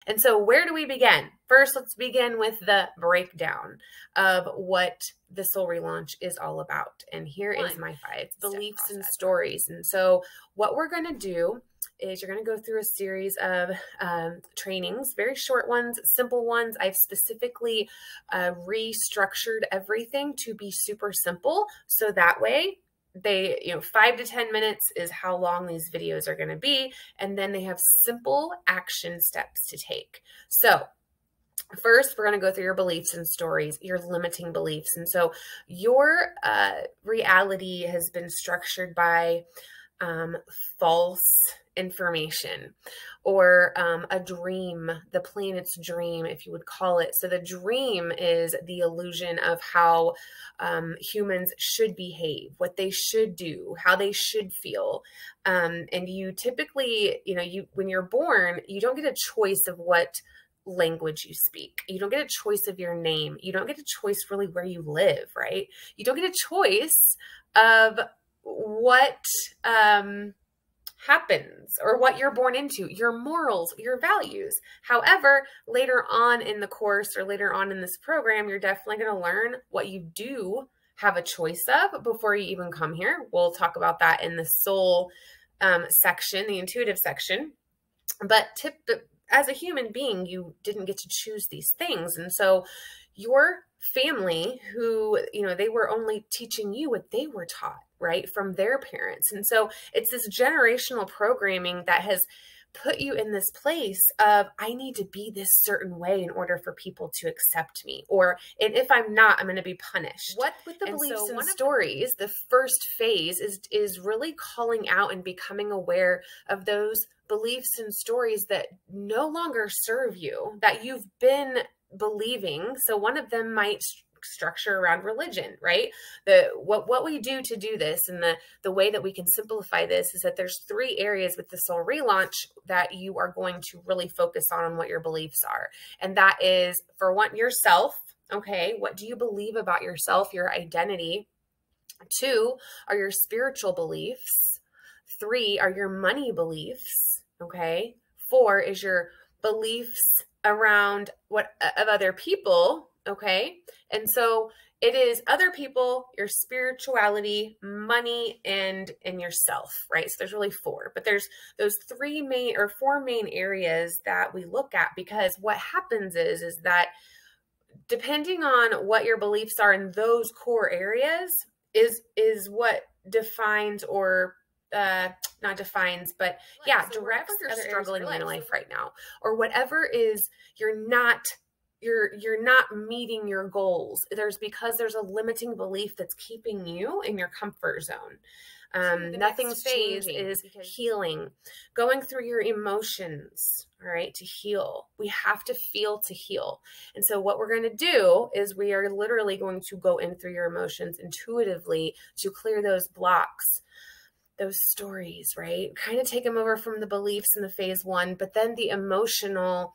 And so where do we begin? First, let's begin with the breakdown of what the Soul Relaunch is all about. And here is my 5 beliefs and stories. And so what we're going to do is you're going to go through a series of trainings, very short ones, simple ones. I've specifically restructured everything to be super simple. So that way they, 5 to 10 minutes is how long these videos are going to be. And then they have simple action steps to take. So first, we're going to go through your beliefs and stories, your limiting beliefs. And so your reality has been structured by false information or a dream, the planet's dream, if you would call it. So the dream is the illusion of how humans should behave, what they should do, how they should feel. And you typically, when you're born, you don't get a choice of what language you speak. You don't get a choice of your name. You don't get a choice really where you live, right? You don't get a choice of what happens or what you're born into, your morals, your values. However, later on in the course or later on in this program, you're definitely going to learn what you do have a choice of before you even come here. We'll talk about that in the soul section, the intuitive section. But as a human being, you didn't get to choose these things. And so your family who, they were only teaching you what they were taught, right, from their parents. And so it's this generational programming that has put you in this place of, I need to be this certain way in order for people to accept me. And if I'm not, I'm going to be punished. What with the beliefs and stories, the first phase is really calling out and becoming aware of those beliefs and stories that no longer serve you, that you've been believing. So one of them might structure around religion, right? What we do to do this, and the way that we can simplify this is that there's 3 areas with the Soul Relaunch that you are going to really focus on what your beliefs are. And that is, for one, yourself. Okay, what do you believe about yourself, your identity? 2 are your spiritual beliefs. 3 are your money beliefs. Okay, 4 is your beliefs around of other people. Okay. And so it is other people, your spirituality, money, and yourself, right? So there's really 4, but there's those 4 main areas that we look at, because what happens is that depending on what your beliefs are in those core areas is what defines or not defines, but yeah, so directs other struggling in your life right now, or whatever is you're not meeting your goals. Because there's a limiting belief that's keeping you in your comfort zone. Nothing's phase is healing, going through your emotions, all right, to heal. We have to feel to heal. And so what we're going to do is we are literally going to go in through your emotions intuitively to clear those blocks, those stories, right? Kind of take them over from the beliefs in the phase 1, but then the emotional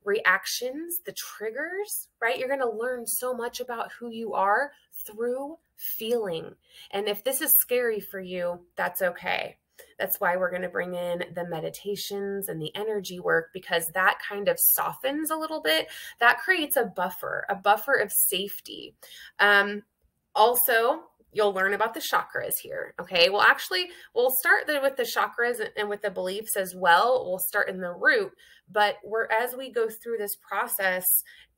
reactions, the triggers, right? You're going to learn so much about who you are through feeling. And if this is scary for you, that's okay. That's why we're going to bring in the meditations and the energy work, because that kind of softens a little bit. That creates a buffer of safety. Also, you'll learn about the chakras here. Okay. Well, actually, we'll start with the chakras and with the beliefs as well. We'll start in the root, but as we go through this process,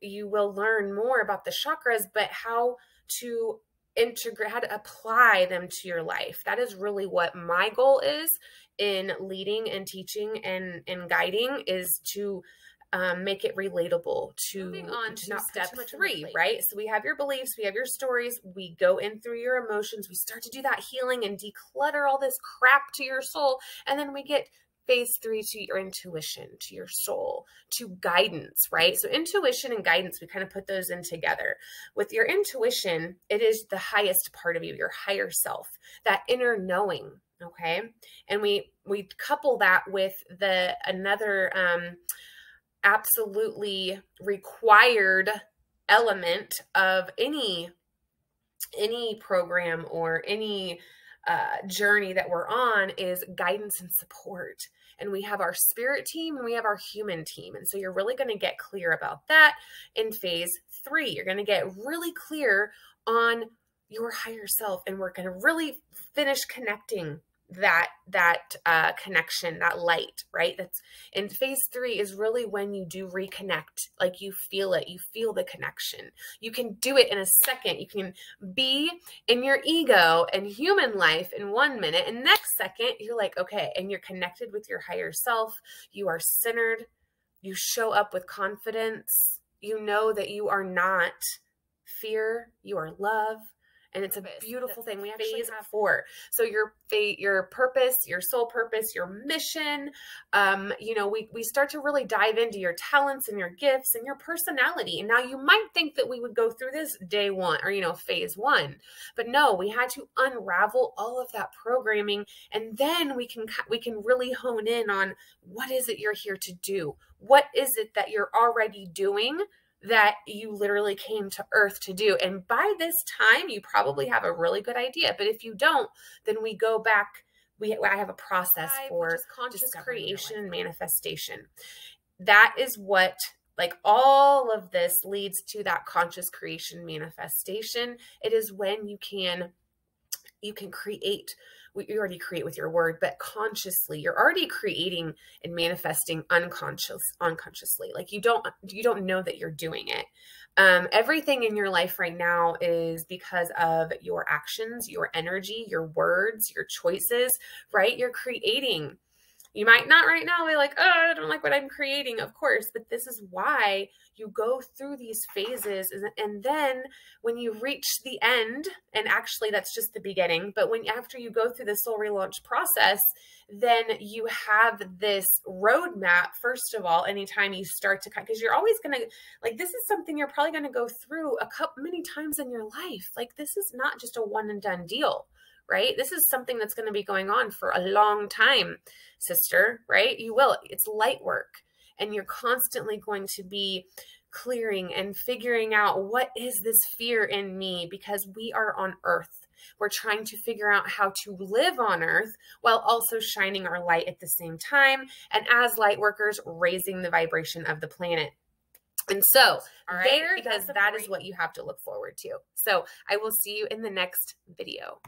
you will learn more about the chakras, but how to integrate, how to apply them to your life. That is really what my goal is in leading and teaching and guiding, is to make it relatable to moving on to step 3, right? So we have your beliefs, we have your stories, we go in through your emotions, we start to do that healing and declutter all this crap to your soul. And then we get phase 3 to your intuition, to your soul, to guidance, right? So intuition and guidance, we kind of put those in together. With your intuition, it is the highest part of you, your higher self, that inner knowing. Okay. And we couple that with another absolutely required element of any program or any journey that we're on, is guidance and support. and we have our spirit team and we have our human team. And so you're really going to get clear about that in phase 3. You're going to get really clear on your higher self, and we're going to really finish connecting that connection, that light, right? That's in phase 3 is really when you do reconnect, like you feel it, you feel the connection. You can do it in a second. You can be in your ego and human life in 1 minute, and next second you're like, okay, and you're connected with your higher self. You are centered. You show up with confidence. You know that you are not fear, you are love. And it's a beautiful thing. We actually phase have 4. So your purpose, your soul purpose, your mission, we start to really dive into your talents and your gifts and your personality. And now you might think that we would go through this day 1 or, phase 1, but no, we had to unravel all of that programming. And then we can really hone in on what is it you're here to do? What is it that you're already doing that you literally came to earth to do? And by this time, you probably have a really good idea. But if you don't, then we go back. I have a process for conscious creation and manifestation. That is what, like, all of this leads to that conscious creation manifestation. It is when you can create. You already create with your word, but consciously, you're already creating and manifesting unconsciously. Like you don't know that you're doing it. Everything in your life right now is because of your actions, your energy, your words, your choices, right? You're creating. You might not right now be like, oh, I don't like what I'm creating, of course, but this is why you go through these phases. And then when you reach the end, and actually that's just the beginning, but after you go through the soul relaunch process, then you have this roadmap, first of all, anytime you start to, because you're always going to, like, this is something you're probably going to go through many times in your life. Like, this is not just a one and done deal. Right? This is something that's going to be going on for a long time, sister, right? It's light work, and you're constantly going to be clearing and figuring out, what is this fear in me? Because we are on earth. We're trying to figure out how to live on earth while also shining our light at the same time. And as light workers, raising the vibration of the planet. And so because that is what you have to look forward to. So I will see you in the next video.